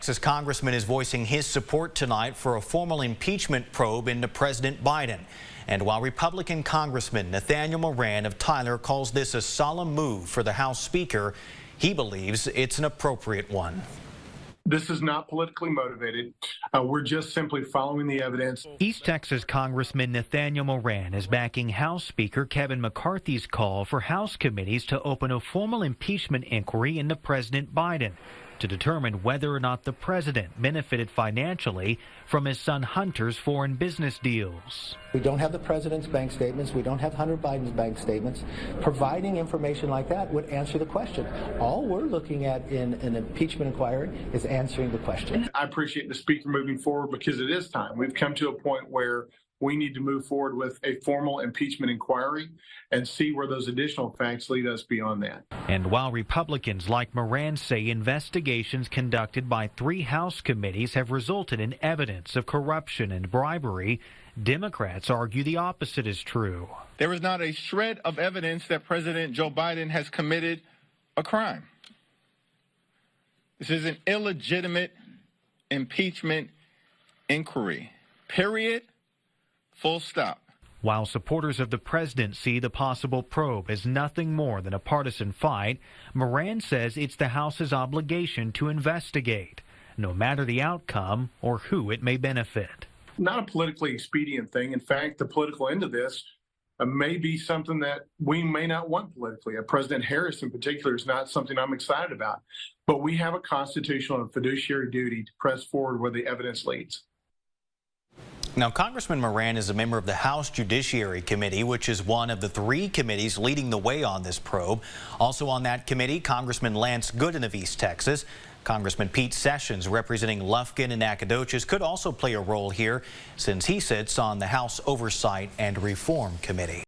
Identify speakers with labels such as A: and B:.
A: Texas Congressman is voicing his support tonight for a formal impeachment probe into President Biden. And while Republican Congressman Nathaniel Moran of Tyler calls this a solemn move for the House Speaker, he believes it's an appropriate one.
B: This is not politically motivated. We're just simply following the evidence.
C: East Texas Congressman Nathaniel Moran is backing House Speaker Kevin McCarthy's call for House committees to open a formal impeachment inquiry into President Biden to determine whether or not the president benefited financially from his son Hunter's foreign business deals.
D: We don't have the president's bank statements. We don't have Hunter Biden's bank statements. Providing information like that would answer the question. All we're looking at in an impeachment inquiry is answering the question.
B: I appreciate the Speaker moving forward because it is time. We've come to a point where we need to move forward with a formal impeachment inquiry and see where those additional facts lead us beyond that.
C: And while Republicans like Moran say investigations conducted by 3 House committees have resulted in evidence of corruption and bribery, Democrats argue the opposite is true.
E: There is not a shred of evidence that President Joe Biden has committed a crime. This is an illegitimate impeachment inquiry. Period. Full stop.
C: While supporters of the president see the possible probe as nothing more than a partisan fight, Moran says it's the House's obligation to investigate, no matter the outcome or who it may benefit.
B: Not a politically expedient thing. In fact, the political end of this may be something that we may not want politically. President Harris in particular is not something I'm excited about. But we have a constitutional and fiduciary duty to press forward where the evidence leads.
A: Now, Congressman Moran is a member of the House Judiciary Committee, which is one of the 3 committees leading the way on this probe. Also on that committee, Congressman Lance Gooden of East Texas. Congressman Pete Sessions, representing Lufkin and Nacogdoches, could also play a role here since he sits on the House Oversight and Reform Committee.